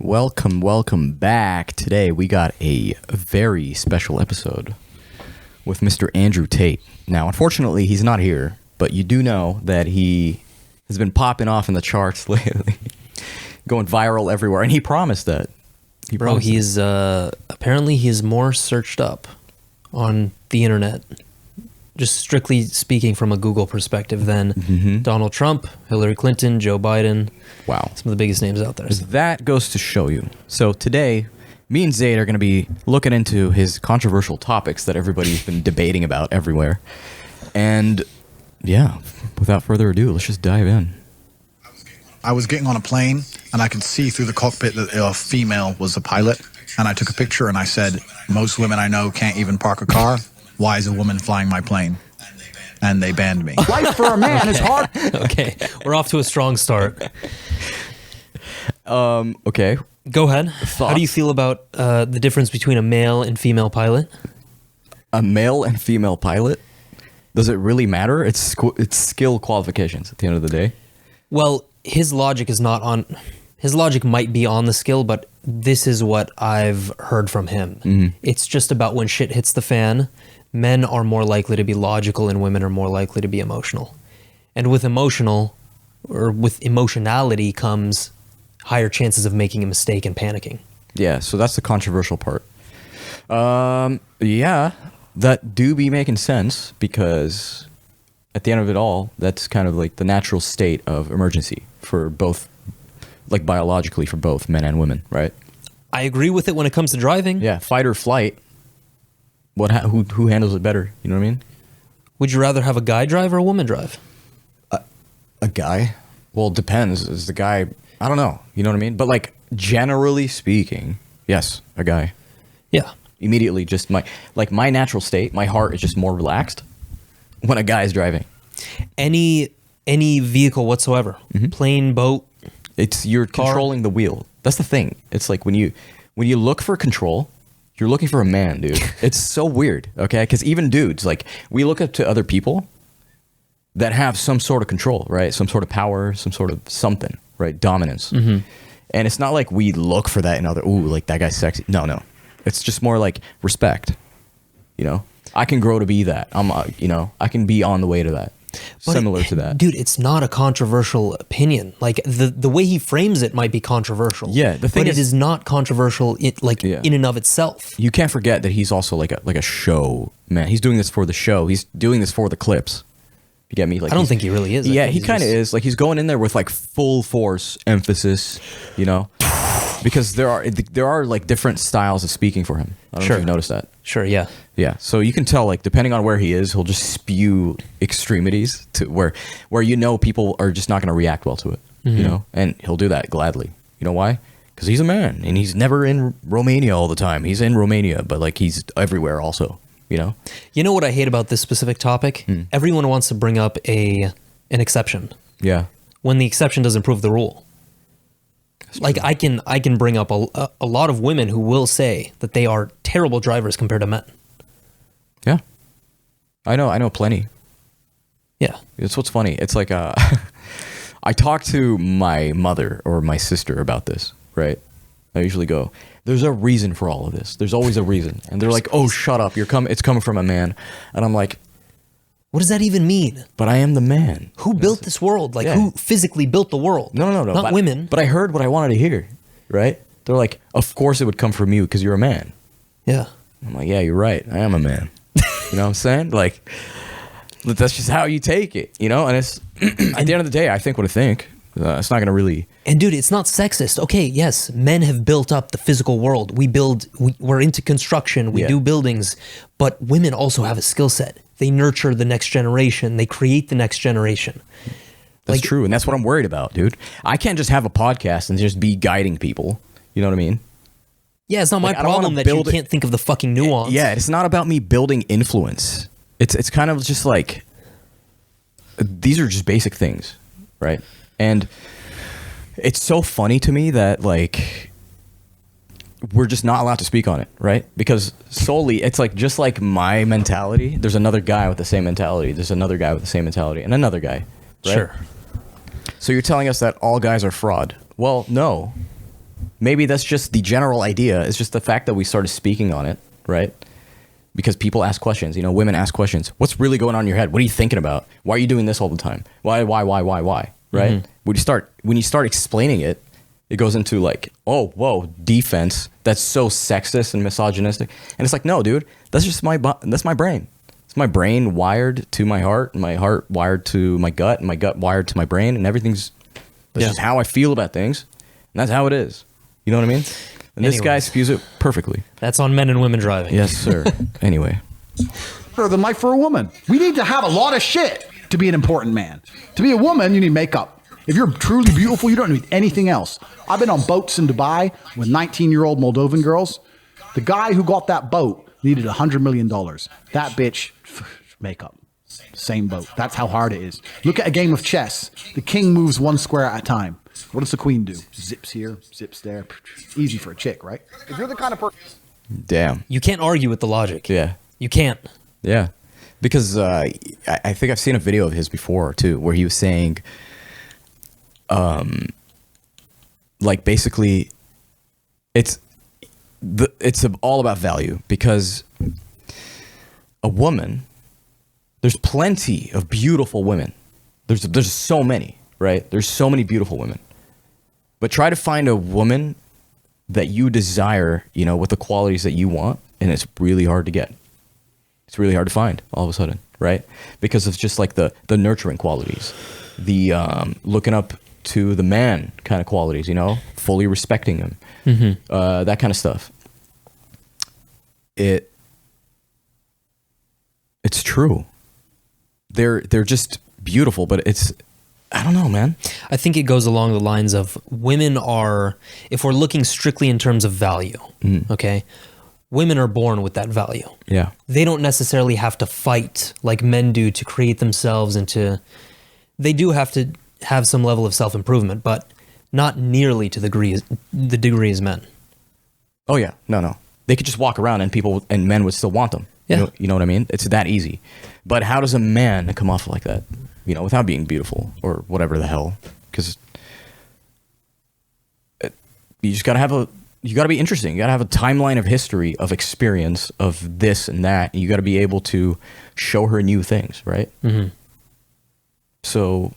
Welcome back. Today we got a very special episode with Mr. Andrew Tate. Now, unfortunately, he's not here, but you do know that he has been popping off in the charts lately, going viral everywhere, and he promised that. He's apparently he's more searched up on the internet, just strictly speaking from a Google perspective, than Donald Trump, Hillary Clinton, Joe Biden. Wow. Some of the biggest names out there. That goes to show you. So today, me and Zayd are going to be looking into his controversial topics that everybody's been debating about everywhere. And yeah, without further ado, let's just dive in. I was getting on a plane, and I could see through the cockpit that a female was a pilot. And I took a picture, and I said, most women I know can't even park a car. Why is a woman flying my plane? And they banned me. Life for a man is hard. Okay, we're off to a strong start. Okay. Go ahead. Thoughts? How do you feel about the difference between a male and female pilot? A male and female pilot? Does it really matter? It's skill qualifications at the end of the day. Well, his logic is not on... His logic might be on the skill, but this is what I've heard from him. Mm-hmm. It's just about when shit hits the fan, men are more likely to be logical and women are more likely to be emotional. And with emotionality comes higher chances of making a mistake and panicking. Yeah, so that's the controversial part. Yeah, that do be making sense because at the end of it all, that's kind of like the natural state of emergency for both, like biologically for both men and women, right? I agree with it when it comes to driving. Yeah, fight or flight. Who handles it better? You know what I mean? Would you rather have a guy drive or a woman drive? A guy? Well, it depends. Is the guy... I don't know. You know what I mean? But like, generally speaking, yes, a guy. Yeah. Immediately just my natural state, my heart is just more relaxed when a guy is driving. Any vehicle whatsoever. Mm-hmm. Plane, boat, you're car. Controlling the wheel. That's the thing. It's like when you look for control, you're looking for a man, dude. It's so weird, okay? Because even dudes, like, we look up to other people that have some sort of control, right? Some sort of power, some sort of something, right? Dominance. Mm-hmm. And it's not like we look for that in other, ooh, like that guy's sexy. No. It's just more like respect, you know? I can grow to be that. I can be on the way to that. But similar to that. Dude, it's not a controversial opinion. Like, the way he frames it might be controversial. Yeah, the thing is, it is not controversial in and of itself. You can't forget that he's also like a show man. He's doing this for the show. He's doing this for the clips. You get me? Like, I don't think he really is. Yeah, he kind of is. Like, he's going in there with like full force emphasis, you know? Because there are like different styles of speaking for him. I don't know if you've noticed that. Sure, yeah. Yeah, so you can tell, like, depending on where he is, he'll just spew extremities to where you know people are just not going to react well to it, you know? And he'll do that gladly. You know why? Because he's a man, and he's never in Romania all the time. He's in Romania, but, like, he's everywhere also, you know? You know what I hate about this specific topic? Everyone wants to bring up an exception. Yeah. When the exception doesn't prove the rule. Like, I can bring up a lot of women who will say that they are terrible drivers compared to men. Yeah. I know plenty. Yeah. It's what's funny. It's like I talk to my mother or my sister about this, right? I usually go, there's a reason for all of this. There's always a reason. And they're like, oh, shut up. It's coming from a man. And I'm like, what does that even mean? But I am the man. Who built this world? Like, who physically built the world? No. Not women. But I heard what I wanted to hear, right? They're like, of course it would come from you because you're a man. Yeah. I'm like, yeah, you're right. I am a man. You know what I'm saying? Like, that's just how you take it, you know? And it's, at the end of the day, I think what I think. It's not going to really... And dude, it's not sexist. Okay, yes, men have built up the physical world. We're into construction. We do buildings. But women also have a skill set. They nurture the next generation. They create the next generation. That's true, and that's what I'm worried about, dude. I can't just have a podcast and just be guiding people. You know what I mean? Yeah, it's not my problem that you can't think of the fucking nuance. Yeah, it's not about me building influence. It's kind of just like... These are just basic things, right? And it's so funny to me that, like... we're just not allowed to speak on it, right? Because solely, it's like, just like my mentality, there's another guy with the same mentality, there's another guy with the same mentality, and another guy, right? Sure. So you're telling us that all guys are fraud. Well, no. Maybe that's just the general idea. It's just the fact that we started speaking on it, right? Because people ask questions. You know, women ask questions. What's really going on in your head? What are you thinking about? Why are you doing this all the time? Why? Right? When you start explaining it, it goes into like, oh, whoa, defense. That's so sexist and misogynistic. And it's like, no, dude, that's just that's my brain. It's my brain wired to my heart wired to my gut, and my gut wired to my brain, and that's just how I feel about things. And that's how it is. You know what I mean? And this guy spews it perfectly. That's on men and women driving. Yes, sir. Anyway. Better than life for a woman. We need to have a lot of shit to be an important man. To be a woman, you need makeup. If you're truly beautiful, you don't need anything else. I've been on boats in Dubai with 19-year-old Moldovan girls. The guy who got that boat needed $100 million. That bitch, makeup. Same boat. That's how hard it is. Look at a game of chess. The king moves one square at a time. What does the queen do? Zips here, zips there. Easy for a chick, right? If you're the kind of person... Damn. You can't argue with the logic. Yeah. You can't. Yeah. Because I think I've seen a video of his before, too, where he was saying, like, basically, it's all about value. Because a woman, there's plenty of beautiful women. There's so many, right? There's so many beautiful women. But try to find a woman that you desire, you know, with the qualities that you want, and it's really hard to get. It's really hard to find all of a sudden, right? Because it's just like the nurturing qualities, the looking up to the man kind of qualities, you know, fully respecting him, that kind of stuff. It's true. They're just beautiful, but I don't know, man. I think it goes along the lines of women are, if we're looking strictly in terms of value, okay, women are born with that value. Yeah. They don't necessarily have to fight like men do to create themselves they do have to have some level of self-improvement, but not nearly to the degree as men. Oh yeah. No. They could just walk around and men would still want them. Yeah. You know what I mean? It's that easy. But how does a man come off like that? You know, without being beautiful or whatever the hell, because you just gotta be interesting. You gotta have a timeline of history, of experience, of this and that. And you gotta be able to show her new things, right? Mm-hmm. So,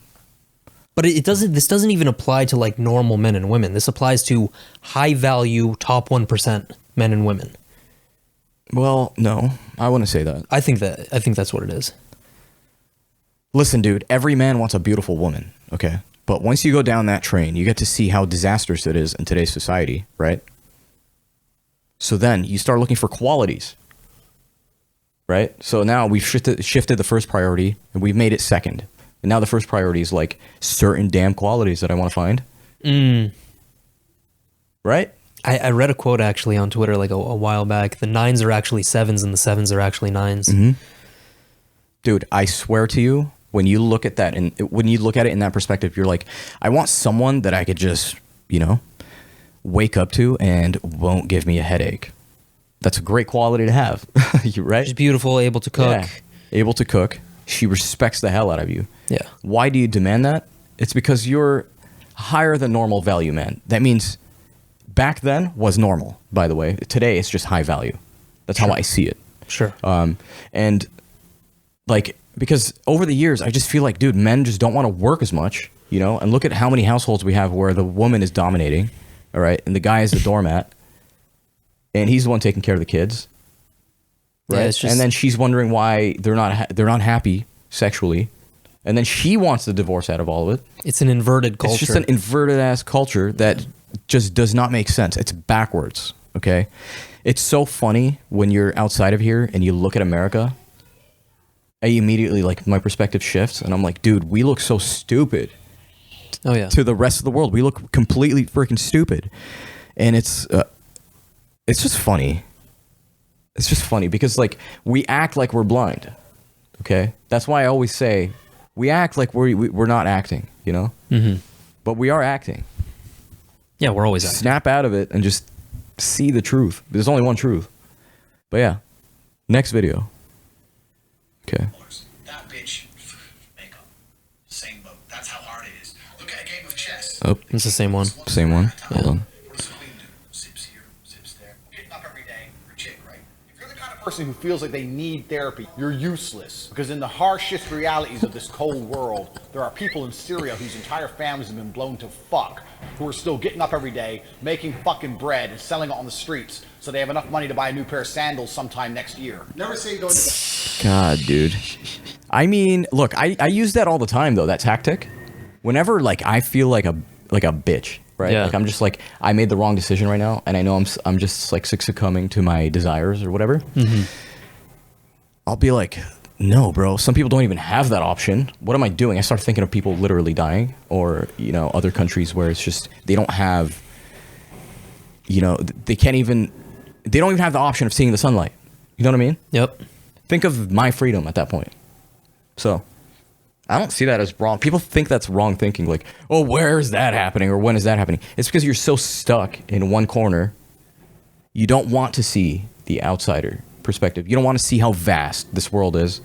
but this doesn't even apply to like normal men and women. This applies to high value top 1% men and women. Well, no, I wouldn't say that. I think that's what it is. Listen, dude, every man wants a beautiful woman, okay? But once you go down that train, you get to see how disastrous it is in today's society, right? So then you start looking for qualities, right? So now we've shifted the first priority, and we've made it second. And now the first priority is like certain damn qualities that I want to find. Right? I read a quote actually on Twitter like a while back. The 9s are actually 7s, and the 7s are actually 9s. Mm-hmm. Dude, I swear to you, when you look at that and when you look at it in that perspective, you're like, I want someone that I could just, you know, wake up to and won't give me a headache. That's a great quality to have. You're right. She's beautiful, able to cook. Yeah, able to cook. She respects the hell out of you. Yeah. Why do you demand that? It's because you're higher than normal value, man. That means back then was normal, by the way. Today it's just high value. That's how I see it. Sure. And like, because over the years, I just feel like, dude, men just don't want to work as much, you know? And look at how many households we have where the woman is dominating, all right? And the guy is the doormat. And he's the one taking care of the kids, right? Yeah, and then she's wondering why they're not happy sexually. And then she wants the divorce out of all of it. It's an inverted culture. It's just an inverted-ass culture that just does not make sense. It's backwards, okay? It's so funny when you're outside of here and you look at America. I immediately, like, my perspective shifts, and I'm like, dude, we look so stupid. Oh yeah. To the rest of the world, we look completely freaking stupid, and it's just funny. It's just funny because, like, we act like we're blind. Okay, that's why I always say we act like we're not acting. You know, but we are acting. Yeah, we're always acting. Snap out of it and just see the truth. There's only one truth. But yeah, next video. Okay. That bitch, makeup, same boat. That's how hard it is. Look at a game of chess. Oh, It's the same one. same one. Hold on. What does the person who feels like they need therapy, you're useless. Because in the harshest realities of this cold world, there are people in Syria whose entire families have been blown to fuck, who are still getting up every day, making fucking bread and selling it on the streets so they have enough money to buy a new pair of sandals sometime next year. Never say you don't. God, dude. I mean, look, I use that all the time though, that tactic. Whenever like I feel like a bitch, right? Yeah. Like I'm just like I made the wrong decision right now, and I know I'm just like succumbing to my desires or whatever. Mm-hmm. I'll be like, no, bro. Some people don't even have that option. What am I doing? I start thinking of people literally dying, or other countries where it's just they don't have, they don't even have the option of seeing the sunlight. You know what I mean? Yep. Think of my freedom at that point. So I don't see that as wrong. People think that's wrong thinking, like, oh, where is that happening or when is that happening? It's because you're so stuck in one corner. You don't want to see the outsider perspective. You don't want to see how vast this world is,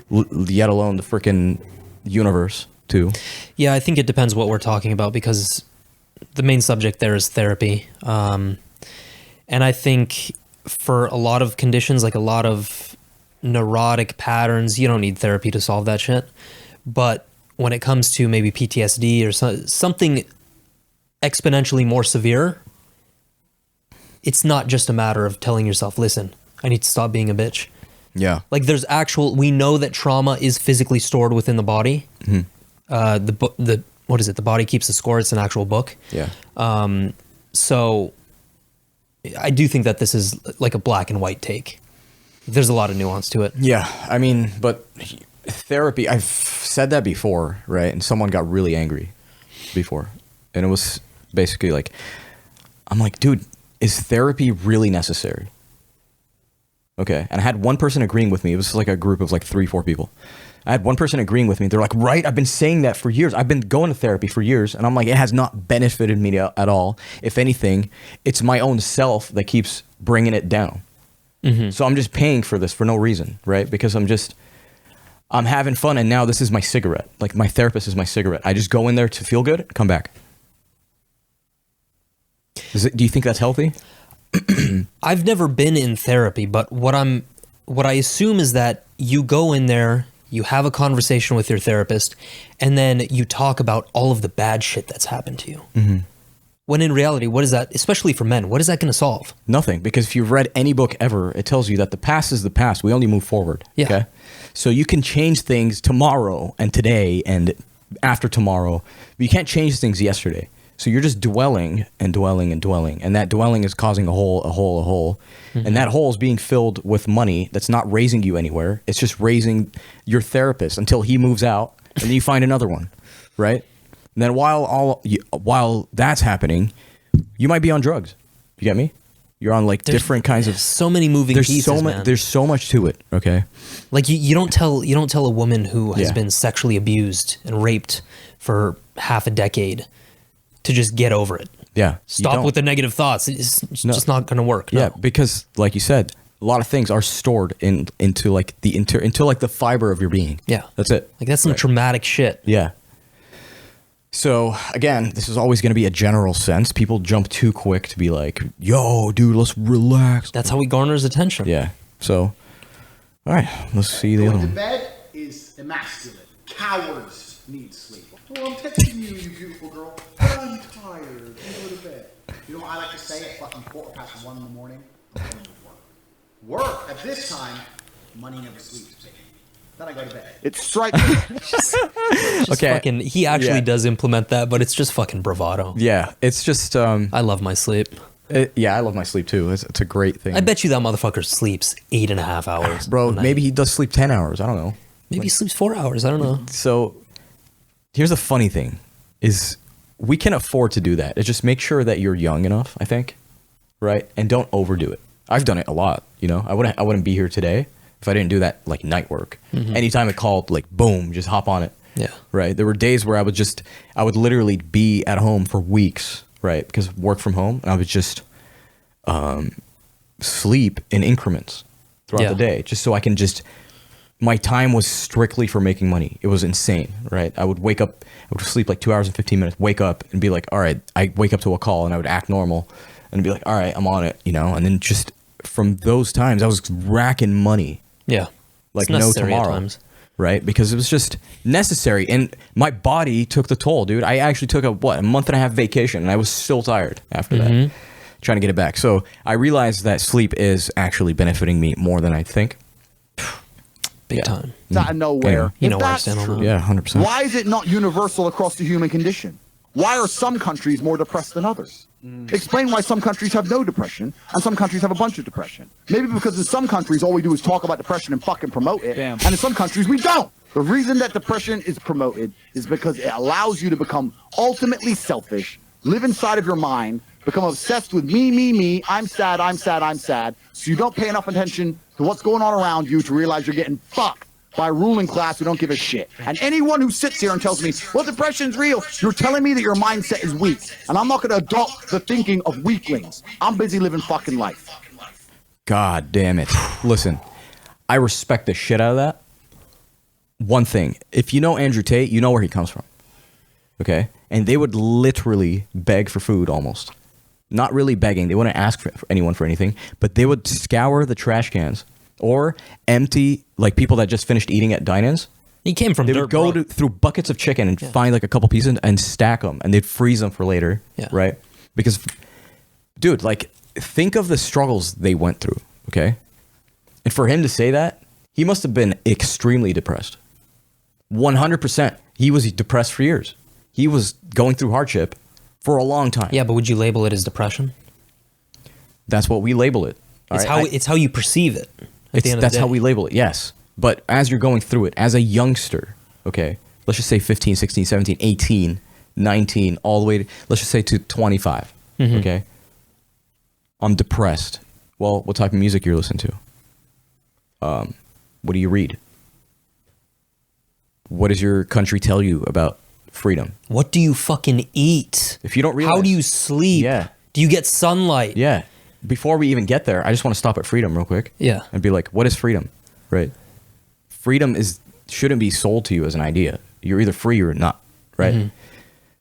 yet alone the freaking universe too. Yeah, I think it depends what we're talking about, because the main subject there is therapy. And I think for a lot of conditions, like a lot of neurotic patterns, you don't need therapy to solve that shit. But when it comes to maybe PTSD or something exponentially more severe, it's not just a matter of telling yourself, listen, I need to stop being a bitch. Yeah. Like we know that trauma is physically stored within the body. Mm-hmm. What is it? The Body Keeps the Score. It's an actual book. Yeah. So I do think that this is like a black and white take. There's a lot of nuance to it. Yeah. I mean, but therapy, I've said that before, right? And someone got really angry before. And it was basically like, I'm like, dude, is therapy really necessary? Okay. And I had one person agreeing with me. It was like a group of like 3-4 people. I had one person agreeing with me. They're like, right, I've been saying that for years. I've been going to therapy for years. And I'm like, it has not benefited me at all. If anything, it's my own self that keeps bringing it down. Mm-hmm. So I'm just paying for this for no reason, right? Because I'm having fun, and now this is my cigarette. Like, my therapist is my cigarette. I just go in there to feel good, come back. Do you think that's healthy? I've never been in therapy, but what I assume is that you go in there, you have a conversation with your therapist, and then you talk about all of the bad shit that's happened to you. Mm-hmm. When in reality, what is that, especially for men, what is that going to solve? Nothing, because if you've read any book ever, it tells you that the past is the past. We only move forward. Yeah. Okay? So you can change things tomorrow and today and after tomorrow, but you can't change things yesterday. So you're just dwelling and dwelling and dwelling, and that dwelling is causing a hole. Mm-hmm. And that hole is being filled with money that's not raising you anywhere. It's just raising your therapist until he moves out, and then you find another one, right? And then while that's happening, you might be on drugs. You get me? You're on like different kinds of so many moving pieces. Man. There's so much to it. Okay. Like you don't tell a woman who has been sexually abused and raped for half a decade to just get over it. Yeah. Stop with the negative thoughts. It's just not going to work. Yeah, no. because like you said, a lot of things are stored into like the fiber of your being. Yeah. That's it. Like that's some traumatic shit. Yeah. So again, this is always going to be a general sense. People jump too quick to be like, yo, dude, let's relax. That's how we garner his attention. Yeah. So, all right, let's see the other Going to one. bed is emasculate. Cowards need sleep. Oh, I'm texting you, you beautiful girl. Oh, I'm tired. You go to bed. You know what I like to say at fucking 1:15 in the morning? I'm going to work. Work, at this time, money never sleeps. Then I go to bed. It's strike. Okay. He actually does implement that, but it's just fucking bravado. Yeah, it's just. I love my sleep. I love my sleep too. It's a great thing. I bet you that motherfucker sleeps 8.5 hours. Bro, maybe he does sleep 10 hours. I don't know. Maybe he sleeps 4 hours. I don't know. So here's the funny thing is we can afford to do that. It's just make sure that you're young enough, I think, right? And don't overdo it. I've done it a lot, I wouldn't be here today if I didn't do that like night work. Mm-hmm. Anytime it called, like boom, just hop on it. Yeah. Right. There were days where I would literally be at home for weeks, right? Because of work from home, and I would just sleep in increments throughout the day, just so I can my time was strictly for making money. It was insane, right? I would wake up, I would sleep like 2 hours and 15 minutes, wake up and be like, all right, I wake up to a call and I would act normal and be like, all right, I'm on it, and then just from those times, I was racking money Yeah. like It's no necessary at tomorrow. times. Right? Because it was just necessary. And my body took the toll, dude. I actually took a month and a half vacation, and I was still tired after that, trying to get it back. So I realized that sleep is actually benefiting me more than I think. Big time. It's out of nowhere. You If know where I that's stand on true, that. Yeah, 100%. why is it not universal across the human condition? Why are some countries more depressed than others? Explain why some countries have no depression and some countries have a bunch of depression. Maybe because in some countries all we do is talk about depression and fucking promote it, and in some countries we don't. The reason that depression is promoted is because it allows you to become ultimately selfish, live inside of your mind, become obsessed with me, I'm sad, so you don't pay enough attention to what's going on around you to realize you're getting fucked by a ruling class who don't give a shit. And anyone who sits here and tells me, well, depression's real, you're telling me that your mindset is weak. And I'm not going to adopt the thinking of weaklings. I'm busy living fucking life. God damn it. Listen, I respect the shit out of that. One thing, if you know Andrew Tate, you know where he comes from. Okay? And they would literally beg for food almost. Not really begging. They wouldn't ask for anyone for anything, but they would scour the trash cans or empty, like people that just finished eating at dine-ins. He came from They dirt, would go bro. through buckets of chicken and find like a couple pieces and stack them, and they'd freeze them for later. Yeah. Right? Because, dude, like, think of the struggles they went through, okay? And for him to say that, he must have been extremely depressed. 100%. He was depressed for years. He was going through hardship for a long time. Yeah, but would you label it as depression? That's what we label it. It's all right? it's how you perceive it. At the end of That's the day. how we label it, yes. But as you're going through it, as a youngster, okay, let's just say 15, 16, 17, 18, 19, all the way to, let's just say to 25, okay? I'm depressed. Well, what type of music you're listening to? What do you read? What does your country tell you about freedom? What do you fucking eat? If you don't realize... How do you sleep? Yeah. Do you get sunlight? Yeah. Before we even get there, I just want to stop at freedom real quick. Yeah. And be like, what is freedom? Right? Freedom shouldn't be sold to you as an idea. You're either free or not, right?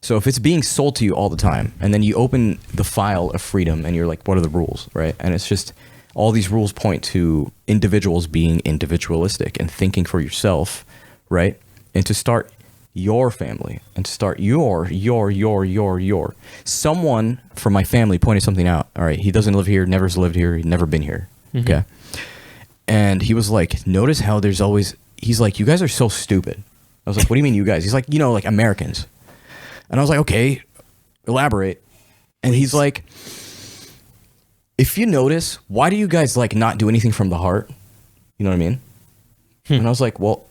So if it's being sold to you all the time, and then you open the file of freedom and you're like, what are the rules, right? And it's just all these rules point to individuals being individualistic and thinking for yourself, right? And to start your family and to start your. Someone from my family pointed something out. All right, he doesn't live here, never's lived here, he's never been here. Okay. And he was like, notice how there's always, he's like, you guys are so stupid. I was like, what do you mean you guys? He's like, you know, like Americans. And I was like, okay, elaborate. And he's like, if you notice, why do you guys like not do anything from the heart? You know what I mean? And I was like, well,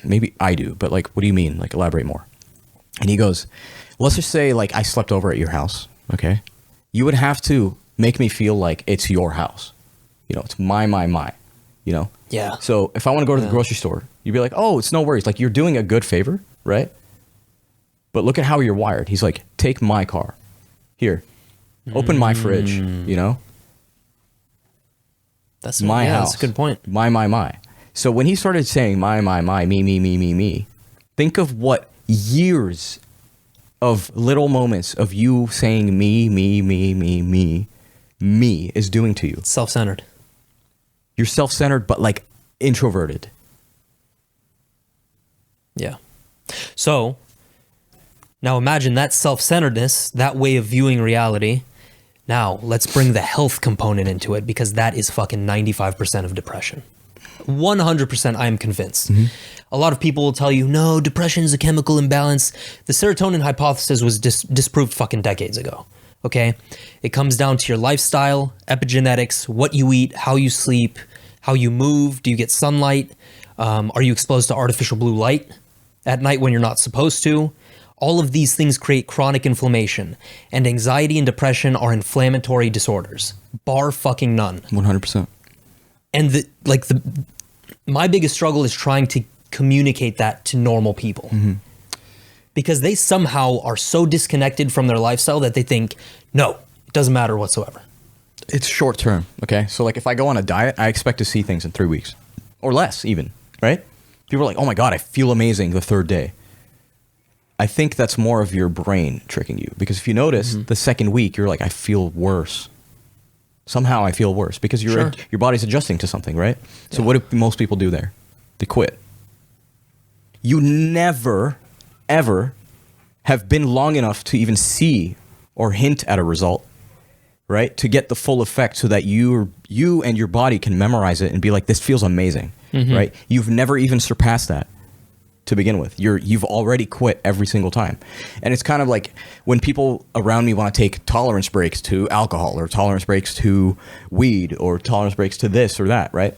maybe I do, but like, what do you mean? Like, elaborate more. And he goes, let's just say like I slept over at your house, okay? You would have to make me feel like it's your house. You know, it's my, you know? Yeah. So if I want to go to the grocery store, you'd be like, oh, it's no worries. Like, you're doing a good favor, right? But look at how you're wired. He's like, take my car. Here. Open my fridge, you know? That's My house. That's a good point. My. So when he started saying my, me, think of what years of little moments of you saying me is doing to you. Self-centered. You're self-centered, but like introverted. Yeah. So now imagine that self-centeredness, that way of viewing reality. Now let's bring the health component into it, because that is fucking 95% of depression. 100% I am convinced. A lot of people will tell you, no, depression is a chemical imbalance. The serotonin hypothesis was disproved fucking decades ago. Okay? It comes down to your lifestyle, epigenetics, what you eat, how you sleep, how you move. Do you get sunlight? Are you exposed to artificial blue light at night when you're not supposed to? All of these things create chronic inflammation, and anxiety and depression are inflammatory disorders. Bar fucking none. 100%. And my biggest struggle is trying to communicate that to normal people. Because they somehow are so disconnected from their lifestyle that they think, no, it doesn't matter whatsoever. It's short term, okay? So like if I go on a diet, I expect to see things in 3 weeks or less even, right? People are like, oh my God, I feel amazing the third day. I think that's more of your brain tricking you, because if you notice the second week, you're like, I feel worse. Somehow I feel worse because Sure. your body's adjusting to something, right? So what do most people do there? They quit. You never, ever have been long enough to even see or hint at a result, right? To get the full effect so that you and your body can memorize it and be like, this feels amazing, right? You've never even surpassed that to begin with. You've already quit every single time. And it's kind of like when people around me want to take tolerance breaks to alcohol or tolerance breaks to weed or tolerance breaks to this or that, right?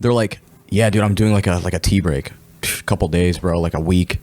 They're like, yeah, dude, I'm doing like a tea break. A couple days, bro, like a week.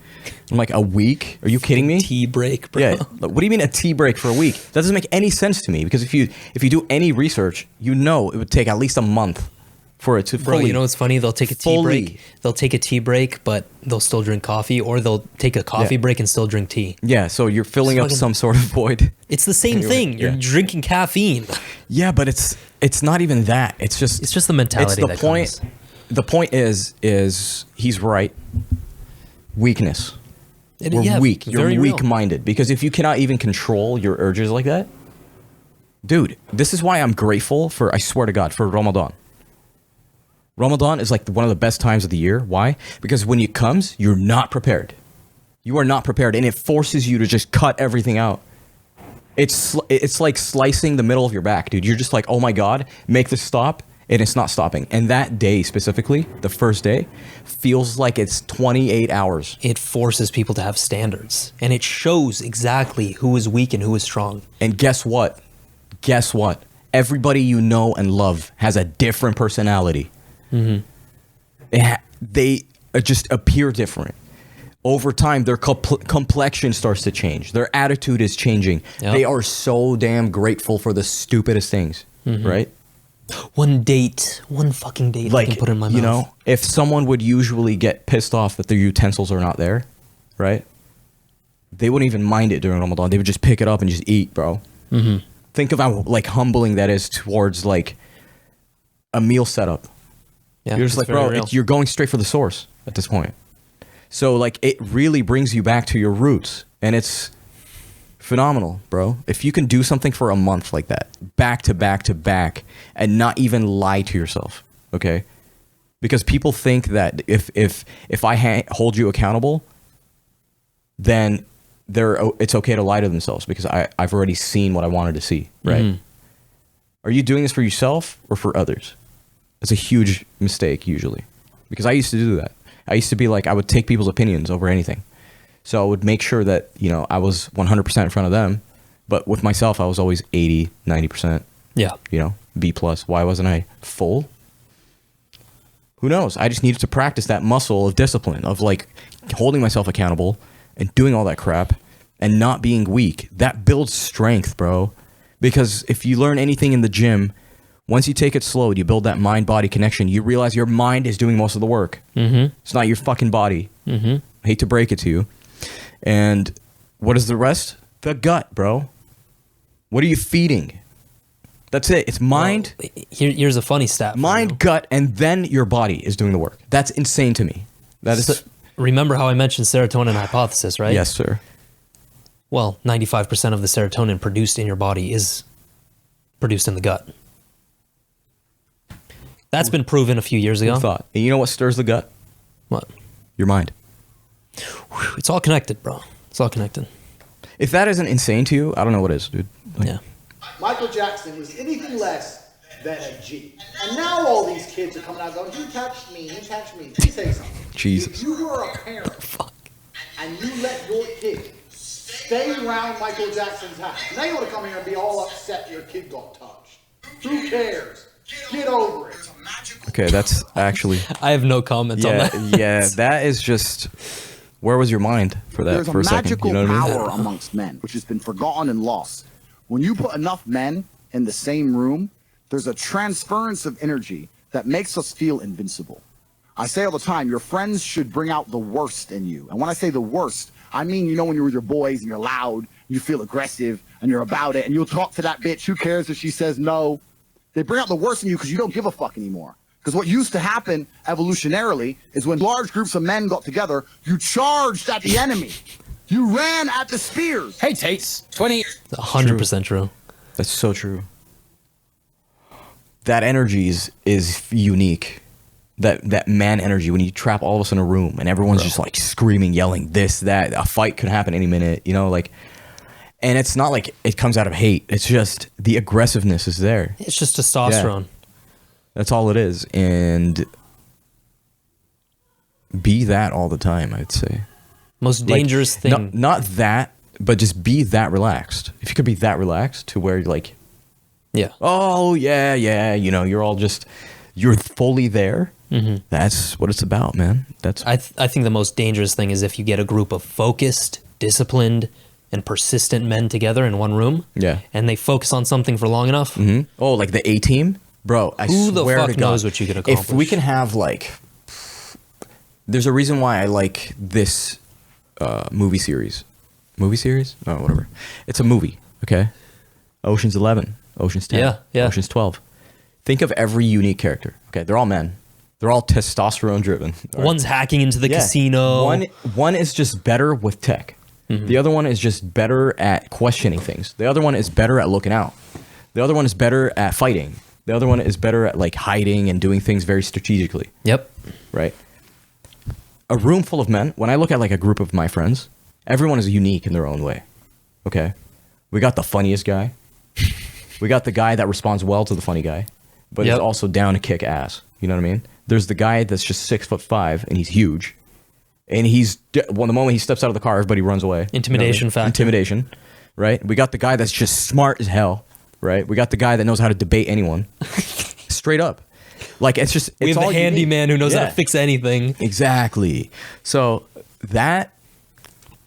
I'm like, a week? Are you kidding me? Tea break, bro. Yeah. What do you mean a tea break for a week? That doesn't make any sense to me because if you do any research, you know it would take at least a month for it to Bro, fully. you know what's funny? They'll take a tea fully- break. They'll take a tea break, but they'll still drink coffee, or they'll take a coffee Yeah. break and still drink tea. Yeah, so you're filling up fucking- some sort of void. It's the same thing. You're Yeah. drinking caffeine. Yeah, but it's not even that. It's just the mentality It's the that point. comes. The point is he's right. Weakness. We're Yeah, weak. You're very real. weak-minded because if you cannot even control your urges like that, dude, this is why I'm grateful for, I swear to God, for Ramadan. Ramadan is like one of the best times of the year. Why? Because when it comes, you're not prepared. You are not prepared, and it forces you to just cut everything out. It's like slicing the middle of your back, dude. You're just like, oh my God, make this stop, and it's not stopping. And that day specifically, the first day, feels like it's 28 hours. It forces people to have standards, and it shows exactly who is weak and who is strong. And guess what? Guess what? Everybody you know and love has a different personality. They just appear different. Over time, their complexion starts to change. Their attitude is changing. Yep. They are so damn grateful for the stupidest things, right? One fucking date I can put in my mouth. You know, if someone would usually get pissed off that their utensils are not there, right? They wouldn't even mind it during Ramadan. They would just pick it up and just eat, bro. Think of how like humbling that is towards like a meal setup. Yeah, You're just it's like, bro, very real. you're going straight for the source at this point. So like it really brings you back to your roots, and it's phenomenal, bro. If you can do something for a month like that, back to back to back, and not even lie to yourself, okay? Because people think that if I hold you accountable, then it's okay to lie to themselves because I've already seen what I wanted to see, right? Are you doing this for yourself or for others? That's a huge mistake usually, because I used to do that. I used to be like, I would take people's opinions over anything. So I would make sure that, you know, I was 100% in front of them, but with myself, I was always 80, 90%, Yeah. you know, B+. Why wasn't I full? Who knows? I just needed to practice that muscle of discipline, of like holding myself accountable and doing all that crap and not being weak. That builds strength, bro. Because if you learn anything in the gym, once you take it slow, you build that mind-body connection, you realize your mind is doing most of the work. It's not your fucking body. I hate to break it to you. And what is the rest? The gut, bro. What are you feeding? That's it. It's mind, Here's a funny stat. for you. mind, gut, and then your body is doing the work. That's insane to me. That is Remember how I mentioned serotonin hypothesis, right? yes, sir. Well, 95% of the serotonin produced in your body is produced in the gut. That's been proven a few years ago. Thought. And you know what stirs the gut? What? Your mind. It's all connected, bro. It's all connected. If that isn't insane to you, I don't know what is, dude. Like, Yeah. Michael Jackson was anything less than a G. And now all these kids are coming out going, he touched me, he touched me. Let me tell you something. Jesus. If you were a parent and you let your kid stay around Michael Jackson's house, now you want to come here and be all upset your kid got touched. Who cares? Get over it. Okay, that's actually... I have no comments on Yeah, that. yeah, that is just... Where was your mind for that There's for a a second? magical You know what I mean? power amongst men, which has been forgotten and lost. When you put enough men in the same room, there's a transference of energy that makes us feel invincible. I say all the time, your friends should bring out the worst in you. And when I say the worst, I mean, you know, when you're with your boys and you're loud, you feel aggressive, and you're about it, and you'll talk to that bitch, who cares if she says no? They bring out the worst in you because you don't give a fuck anymore. Because what used to happen evolutionarily is when large groups of men got together, you charged at the enemy. You ran at the spears. Hey, Tates, 20. 100% true. That's so true. that energy is unique. That man energy, when you trap all of us in a room and everyone's just like screaming, yelling, this, that, a fight could happen any minute, you know, like, and it's not like it comes out of hate. It's just the aggressiveness is there. It's just testosterone. Yeah. That's all it is. And be that all the time, I'd say. Most dangerous thing. Not that, but just be that relaxed. If you could be that relaxed to where you're like, yeah. Oh, yeah, you know, you're fully there. Mm-hmm. That's what it's about, man. I think the most dangerous thing is if you get a group of focused, disciplined, and persistent men together in one room. Yeah. And they focus on something for long enough. Mm-hmm. Oh, like the A-Team? Bro, I Who the swear fuck to God, knows what you can accomplish? If we can have like... There's a reason why I like this movie series. Movie series? Oh, whatever. It's a movie, okay? Ocean's 11, Ocean's 10, Yeah. Ocean's 12. Think of every unique character. Okay, they're all men. They're all testosterone driven. One's hacking into the casino. One is just better with tech. Mm-hmm. The other one is just better at questioning things. The other one is better at looking out. The other one is better at fighting. The other one is better at like hiding and doing things very strategically. Yep. Right? A room full of men, when I look at like a group of my friends, everyone is unique in their own way. Okay? We got the funniest guy. We got the guy that responds well to the funny guy, but is also down to kick ass. You know what I mean? There's the guy that's just 6'5" and he's huge. And the moment he steps out of the car, everybody runs away. Intimidation factor. Intimidation, right? We got the guy that's just smart as hell, right? We got the guy that knows how to debate anyone. Straight up. Like, it's just... We have the handyman who knows how to fix anything. Exactly. So that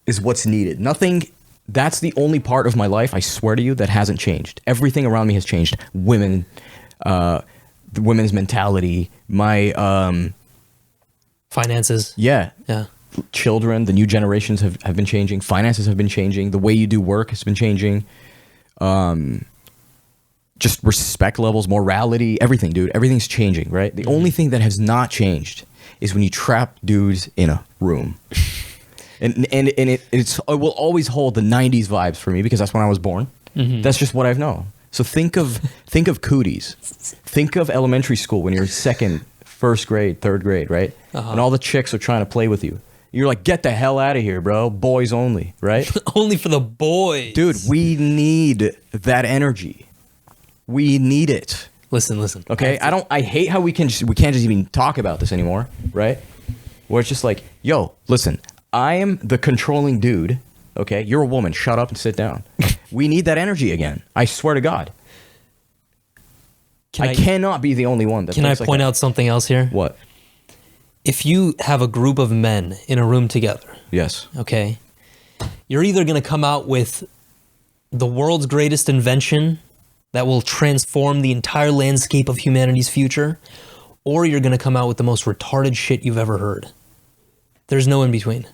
is what's needed. Nothing... That's the only part of my life, I swear to you, that hasn't changed. Everything around me has changed. Women, the women's mentality, my... finances. Yeah. Yeah. Children, the new generations have been changing. Finances have been changing. The way you do work has been changing. Just respect levels, morality, everything, dude. Everything's changing, right? The only thing that has not changed is when you trap dudes in a room. And it will always hold the 90s vibes for me because that's when I was born. Mm-hmm. That's just what I've known. So think of cooties. Think of elementary school when you're second, first grade, third grade, right? Uh-huh. And all the chicks are trying to play with you. You're like, get the hell out of here, bro. Boys only, right? Only for the boys. Dude, we need that energy. We need it. Listen. Okay? I hate how we can't just even talk about this anymore, right? Where it's just like, yo, listen, I am the controlling dude, okay? You're a woman. Shut up and sit down. We need that energy again. I swear to God. I cannot be the only one that Can I point out something else here? What? If you have a group of men in a room together, yes, okay, you're either going to come out with the world's greatest invention that will transform the entire landscape of humanity's future, or you're going to come out with the most retarded shit you've ever heard. There's no in between.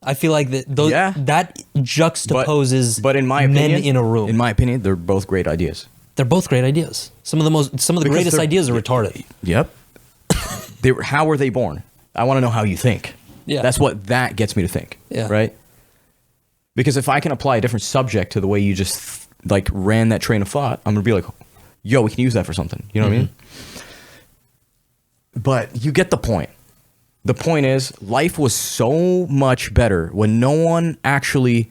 I feel like that juxtaposes but in my opinion, men in a room. In my opinion, they're both great ideas. They're both great ideas. Some of the greatest ideas are retarded. Yep. How were they born? I want to know how you think. Yeah. That's what that gets me to think. Yeah. Right? Because if I can apply a different subject to the way you just like ran that train of thought, I'm going to be like, yo, we can use that for something. You know what I mean? But you get the point. The point is, life was so much better when no one actually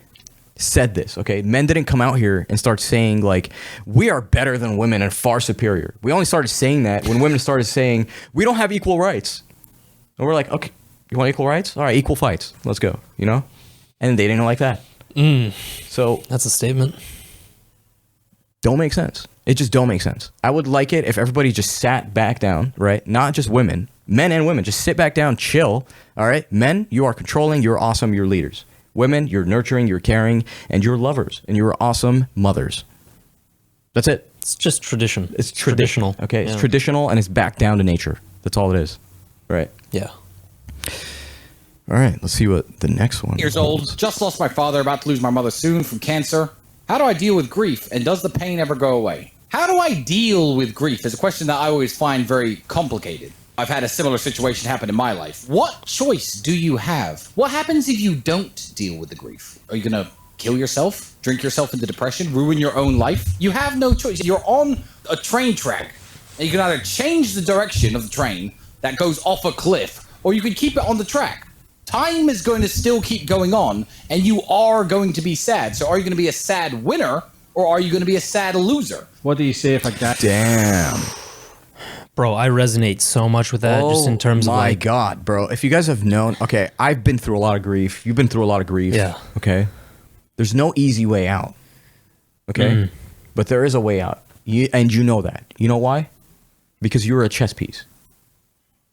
said this, okay? Men didn't come out here and start saying, like, we are better than women and far superior. We only started saying that when women started saying, we don't have equal rights. And we're like, okay, you want equal rights? All right, equal fights. Let's go, you know? And they didn't like that. So that's a statement. Don't make sense. It just don't make sense. I would like it if everybody just sat back down, right? Not just women, men and women. Just sit back down, chill, all right? Men, you are controlling, you're awesome, you're leaders. Women, you're nurturing, you're caring, and you're lovers, and you're awesome mothers. That's it. It's just tradition. It's traditional. Okay, Yeah. It's traditional, and it's back down to nature. That's all it is, right? Yeah. All right, let's see what the next one Years old, just lost my father, about to lose my mother soon from cancer. How do I deal with grief, and does the pain ever go away? How do I deal with grief is a question that I always find very complicated. I've had a similar situation happen in my life. What choice do you have? What happens if you don't deal with the grief? Are you going to kill yourself, drink yourself into depression, ruin your own life. You have no choice. You're on a train track, and you can either change the direction of the train that goes off a cliff, or you can keep it on the track. Time is going to still keep going on, and you are going to be sad. So are you going to be a sad winner, or are you going to be a sad loser? What do you say if like that? Damn. Bro, I resonate so much with that, just in terms of my like, God, bro. If you guys have known, okay, I've been through a lot of grief. You've been through a lot of grief. Yeah. Okay. There's no easy way out. Okay. But there is a way out. And you know that. You know why? Because you're a chess piece.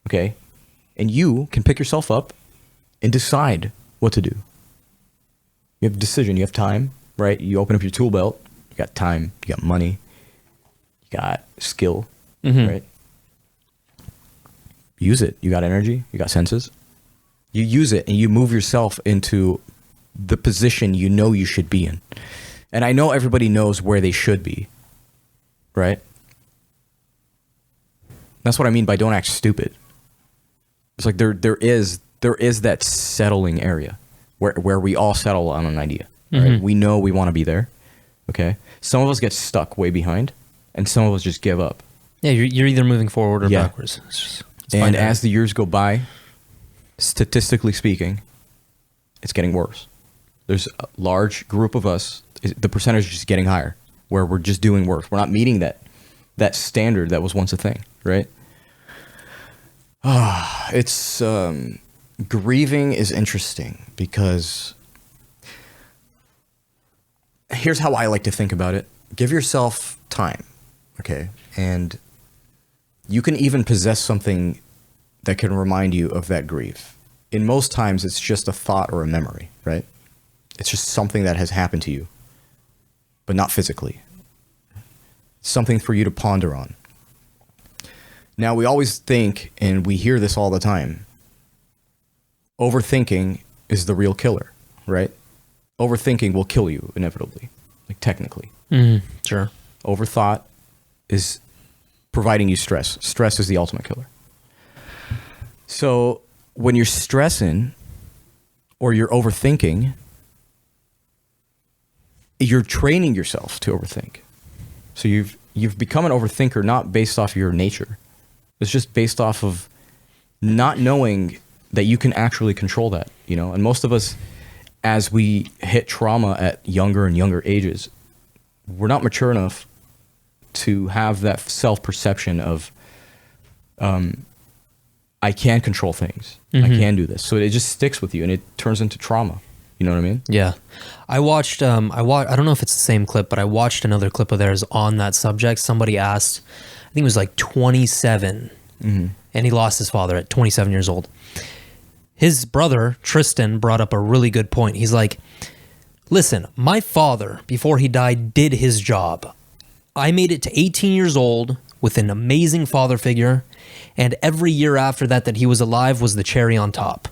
Okay. And you can pick yourself up and decide what to do. You have a decision. You have time, right? You open up your tool belt. You got time. You got money. You got skill, right? Use it. You got energy. You got senses. You use it and you move yourself into the position you know you should be in. And I know everybody knows where they should be, right? That's what I mean by don't act stupid. It's like there is that settling area where we all settle on an idea. Right? We know we want to be there. Okay. Some of us get stuck way behind, and some of us just give up. yeah, you're either moving forward or backwards. It's And fine. as the years go by, statistically speaking, it's getting worse. There's a large group of us, the percentage is just getting higher, where we're just doing worse. We're not meeting that standard that was once a thing, right? It's grieving is interesting because here's how I like to think about it. Give yourself time, okay? And you can even possess something that can remind you of that grief. In most times, it's just a thought or a memory, right? It's just something that has happened to you, but not physically. Something for you to ponder on. Now, we always think, and we hear this all the time, overthinking is the real killer, right? Overthinking will kill you inevitably, like technically. Sure. Overthought is providing you stress. Stress is the ultimate killer. So when you're stressing or you're overthinking, you're training yourself to overthink. So you've become an overthinker not based off your nature. It's just based off of not knowing that you can actually control that, you know? And most of us, as we hit trauma at younger and younger ages, we're not mature enough to have that self-perception of, I can control things. I can do this. So it just sticks with you and it turns into trauma. You know what I mean? Yeah. I watched, I don't know if it's the same clip, but I watched another clip of theirs on that subject. Somebody asked, I think it was like 27, and he lost his father at 27 years old. His brother, Tristan, brought up a really good point. He's like, listen, my father, before he died, did his job. I made it to 18 years old with an amazing father figure, and every year after that he was alive was the cherry on top.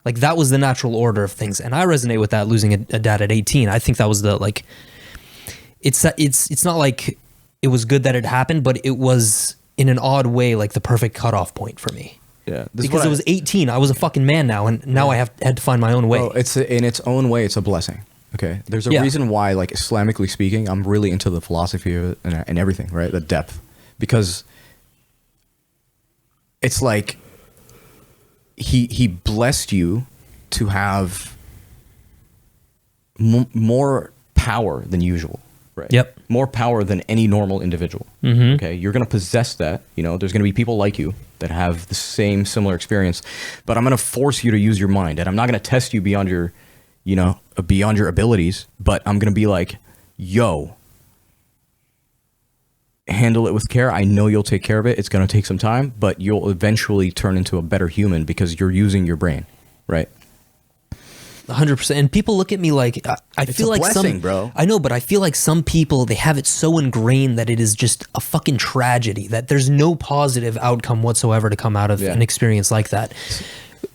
Like, that was the natural order of things. And I resonate with that, losing a dad at 18. I think that was the, like, it's not like it was good that it happened, but it was, in an odd way, like the perfect cutoff point for me. Yeah. Because it was 18. I was a fucking man now, and now I had to find my own way. Well, in its own way, it's a blessing. Okay. There's a reason why, like, Islamically speaking, I'm really into the philosophy of it and everything, right? The depth. Because it's like he blessed you to have more power than usual, right? Yep. More power than any normal individual. Okay, you're gonna possess that. You know, there's gonna be people like you that have the same similar experience, but I'm gonna force you to use your mind, and I'm not gonna test you beyond your, beyond your abilities. But I'm gonna be like, yo, handle it with care. I know you'll take care of it. It's going to take some time, but you'll eventually turn into a better human because you're using your brain, right? 100%. And people look at me like, I feel like blessing, bro. I know, but I feel like some people, they have it so ingrained that it is just a fucking tragedy, that there's no positive outcome whatsoever to come out of an experience like that.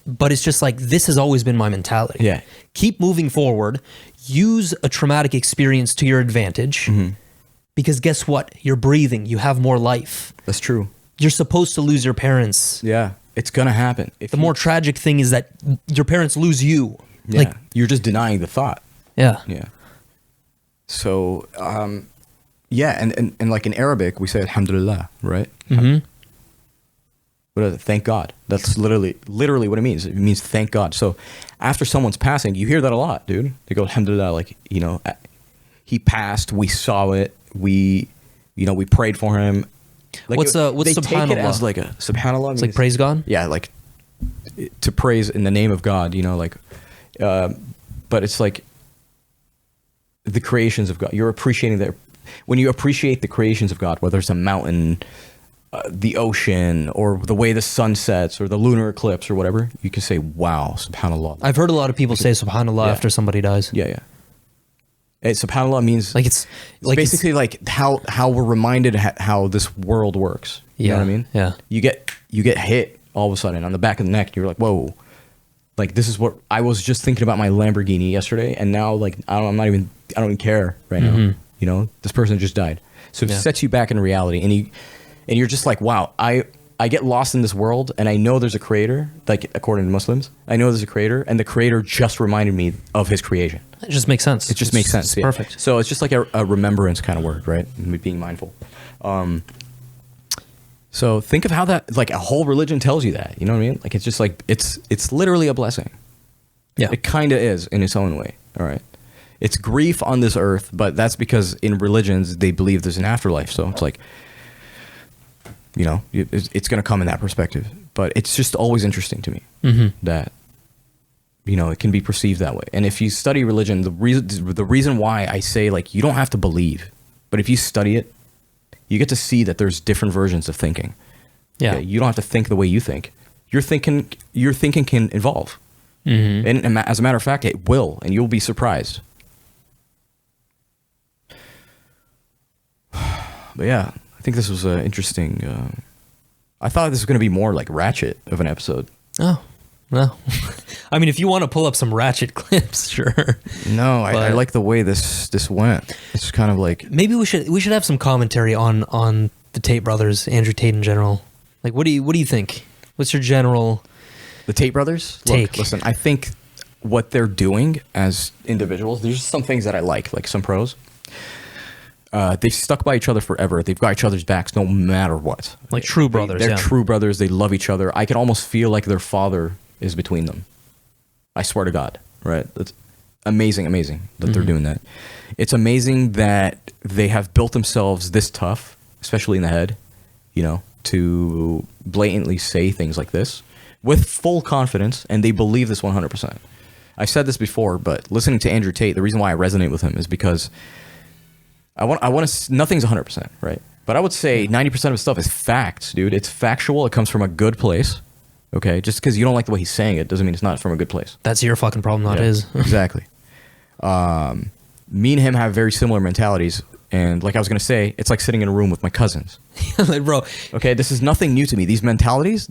But it's just like, this has always been my mentality. Yeah. Keep moving forward. Use a traumatic experience to your advantage. Because guess what? You're breathing. You have more life. That's true. You're supposed to lose your parents. Yeah, it's going to happen. The more tragic thing is that your parents lose you. Yeah, like, you're just denying the thought. Yeah. Yeah. So, yeah, and like in Arabic, we say Alhamdulillah, right? Mm-hmm. What is it? Thank God. That's literally what it means. It means thank God. So after someone's passing, you hear that a lot, dude. They go Alhamdulillah, like, you know, he passed, we saw it, we prayed for him. Like What's they take it subhanallah? as like a subhanallah. It's like praise God? Yeah, like to praise in the name of God, you know, like, but it's like the creations of God. You're appreciating that. When you appreciate the creations of God, whether it's a mountain, the ocean, or the way the sun sets, or the lunar eclipse, or whatever, you can say, wow, subhanallah. I've heard a lot of people say subhanallah Yeah. after somebody dies. Yeah. Subhanallah means Like it's basically like how we're reminded how this world works. You know what I mean? Yeah. You get hit all of a sudden on the back of the neck. You're like, whoa. Like, this is what I was just thinking about my Lamborghini yesterday, and now, like, I don't even care right now. You know, this person just died. So it Yeah. sets you back in reality, and you're just like, wow, I get lost in this world, and I know there's a creator. Like, according to Muslims, I know there's a creator, and the creator just reminded me of his creation. It just makes sense. It just makes sense. It's yeah. perfect. So it's just like a remembrance kind of word, right? Being mindful. So think of how that, like, a whole religion tells you that. You know what I mean? Like, it's just like it's literally a blessing. Yeah. It kind of is in its own way. All right. It's grief on this earth, but that's because in religions they believe there's an afterlife. So it's like, you know, it's going to come in that perspective. But it's just always interesting to me that, you know, it can be perceived that way. And if you study religion, the reason why I say, like, you don't have to believe, but if you study it, you get to see that there's different versions of thinking. Yeah. Okay? You don't have to think the way you think. Your thinking can evolve. And as a matter of fact, it will, and you'll be surprised. But yeah, I think this was interesting. I thought this was going to be more like Ratchet of an episode. Oh, well. I mean, if you want to pull up some Ratchet clips, sure. No, I like the way this went. It's kind of like, Maybe we should have some commentary on the Tate brothers, Andrew Tate in general. Like, what do you think? What's your general the Tate brothers. take? Look, listen, I think what they're doing as individuals, there's some things that I like some pros. They've stuck by each other forever. They've got each other's backs no matter what. Like true brothers, They're yeah. true brothers. They love each other. I can almost feel like their father is between them. I swear to God, right? It's amazing that they're doing that. It's amazing that they have built themselves this tough, especially in the head, you know, to blatantly say things like this with full confidence, and they believe this 100%. I've said this before, but listening to Andrew Tate, the reason why I resonate with him is because I want to. Nothing's 100%, right? But I would say 90% of stuff is facts, dude. It's factual. It comes from a good place. Okay, just because you don't like the way he's saying it doesn't mean it's not from a good place. That's your fucking problem, not Yeah, his. Exactly. Me and him have very similar mentalities, and like I was gonna say, it's like sitting in a room with my cousins. Like, bro, Okay, this is nothing new to me. These mentalities,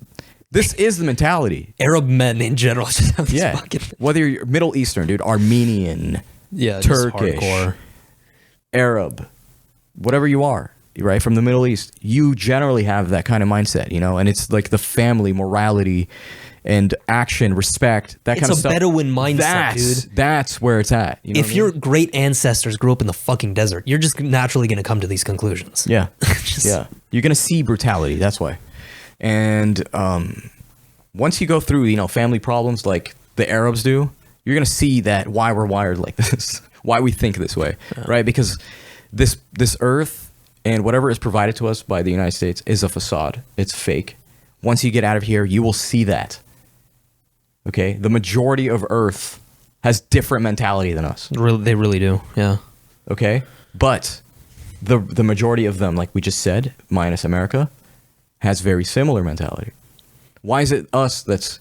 this is the mentality. Arab men in general just have this Yeah. fucking Whether you're Middle Eastern, dude, Armenian, just Turkish, hardcore. Arab, whatever you are, right, from the Middle East, you generally have that kind of mindset, you know, and it's like the family, morality, and action, respect, that It's kind of a stuff. Bedouin mindset, dude. That's where it's at. You know If what I your mean? great ancestors grew up in the fucking desert, you're just naturally going to come to these conclusions. Yeah. Just- Yeah. You're going to see brutality. That's why. And once you go through, you know, family problems like the Arabs do, you're going to see that why we're wired like this, why we think this way, right? Because this earth and whatever is provided to us by the United States is a facade. It's fake. Once you get out of here, you will see that. Okay? The majority of Earth has different mentality than us. They really do. Yeah. Okay? But the majority of them, like we just said, minus America, has very similar mentality. Why is it us that's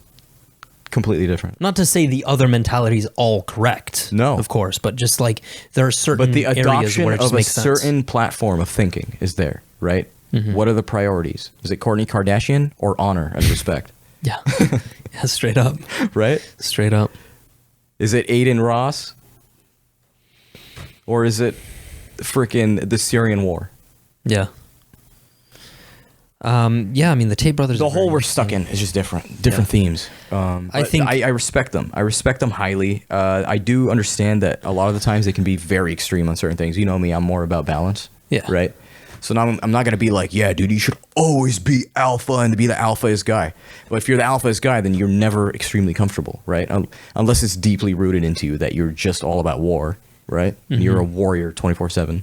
completely different? Not to say the other mentality is all correct. No. Of course, but just like there are certain But the areas adoption where it just of a makes sense. certain platform of thinking is there, right? What are the priorities? Is it Kourtney Kardashian or honor and respect? Yeah. Yeah, straight up. Right? Straight up. Is it Aiden Ross? Or is it freaking the Syrian war? Yeah. Yeah, I mean, the Tate brothers. The are very hole we're interesting. stuck in is just different themes. I But think- I respect them. I respect them highly. I do understand that a lot of the times they can be very extreme on certain things. You know me, I'm more about balance. Yeah. Right. So now I'm not gonna be like, yeah, dude, you should always be alpha and be the alphaist guy. But if you're the alphaist guy, then you're never extremely comfortable, right? Unless it's deeply rooted into you that you're just all about war, right? Mm-hmm. You're a warrior 24/7.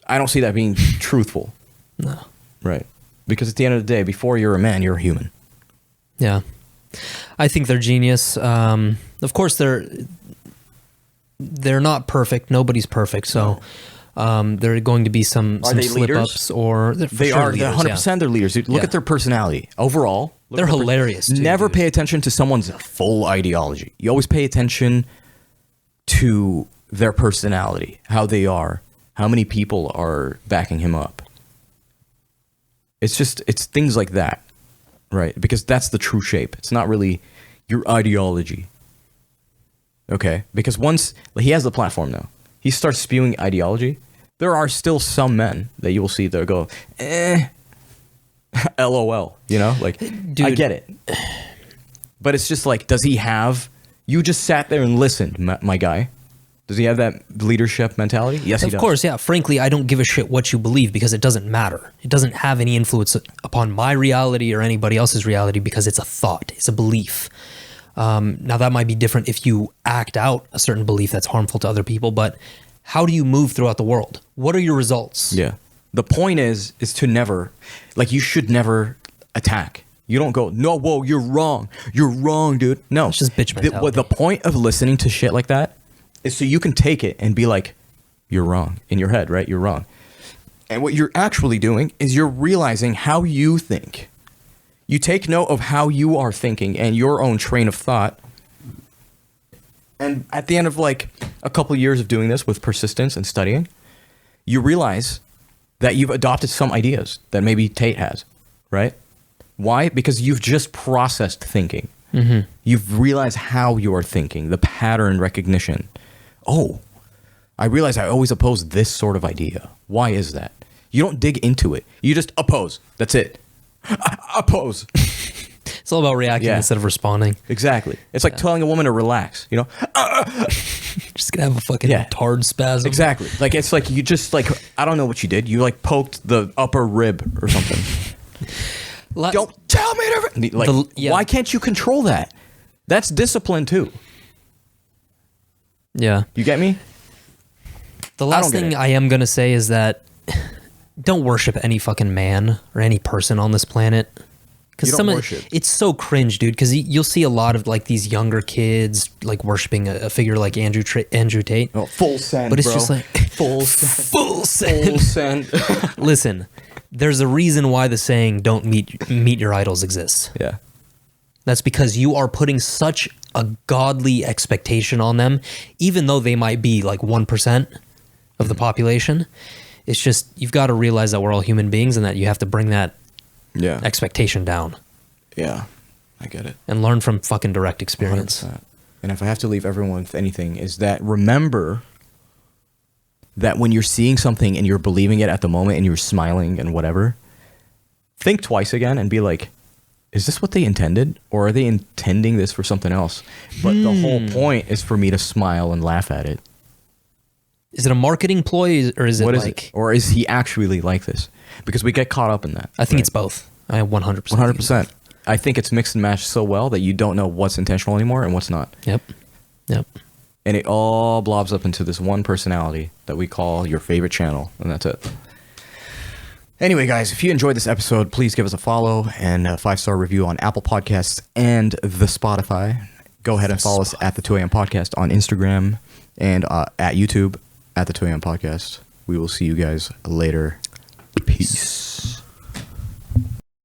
I don't see that being truthful. No. Right. Because at the end of the day, before you're a man, you're a human. Yeah, I think they're genius. Of course, they're not perfect. Nobody's perfect. So there are going to be some they slip leaders? ups, or they're for They sure are leaders, 100%. They're leaders. Dude, look Yeah. at their personality overall. look They're at their hilarious, too, Never dude. pay attention to someone's full ideology. You always pay attention to their personality, how they are, how many people are backing him up. It's things like that, right? Because that's the true shape. It's not really your ideology. Okay? Because once he has the platform now, he starts spewing ideology. There are still some men that you will see that go, LOL, you know? Like, I Dude. get it. But it's just like, does he have, you just sat there and listened, my guy. Does he have that leadership mentality? Yes, he does. Of course, yeah. Frankly, I don't give a shit what you believe because it doesn't matter. It doesn't have any influence upon my reality or anybody else's reality because it's a thought, it's a belief. Now, that might be different if you act out a certain belief that's harmful to other people, but how do you move throughout the world? What are your results? Yeah. The point is to never, like, you should never attack. You don't go, no, whoa, you're wrong. You're wrong, dude. No. It's just bitch mentality. The point of listening to shit like that is so you can take it and be like, you're wrong in your head, right? You're wrong. And what you're actually doing is you're realizing how you think. You take note of how you are thinking and your own train of thought. And at the end of like a couple years of doing this with persistence and studying, you realize that you've adopted some ideas that maybe Tate has, right? Why? Because you've just processed thinking. Mm-hmm. You've realized how you are thinking, the pattern recognition. Oh, I realize I always oppose this sort of idea. Why is that? You don't dig into it. You just oppose. That's it. Oppose. It's all about reacting Yeah. instead of responding. Exactly. It's like telling a woman to relax, you know? Just gonna have a fucking Yeah. retard spasm. Exactly. Like, it's like you just, like, I don't know what you did. You, like, poked the upper rib or something. Don't tell me to... Like, yeah. why can't you control that? That's discipline, too. Yeah. You get me? The last don't get thing it. I am gonna say is that don't worship any fucking man or any person on this planet. Because You don't worship. it's so cringe, dude. Because you'll see a lot of like these younger kids like worshiping a figure like Andrew Tate. Oh, full send, But it's bro. just like full full full send. Listen, there's a reason why the saying "don't meet your idols" exists. Yeah. That's because you are putting such a godly expectation on them, even though they might be like 1% of the population. It's just, you've got to realize that we're all human beings and that you have to bring that Yeah. expectation down Yeah. I get it. and learn from fucking direct experience. 100%. And if I have to leave everyone with anything, is that remember that when you're seeing something and you're believing it at the moment and you're smiling and whatever, think twice again and be like, is this what they intended? Or are they intending this for something else? But the whole point is for me to smile and laugh at it. Is it a marketing ploy or is it What is like... it? Or is he actually like this? Because we get caught up in that. I think it's both. I 100%. 100%. I think it's mixed and matched so well that you don't know what's intentional anymore and what's not. Yep. And it all blobs up into this one personality that we call your favorite channel, and that's it. Anyway, guys, if you enjoyed this episode, please give us a follow and a 5-star review on Apple Podcasts and the Spotify. Go ahead and follow us at the 2AM Podcast on Instagram and at YouTube at the 2AM Podcast. We will see you guys later. Peace.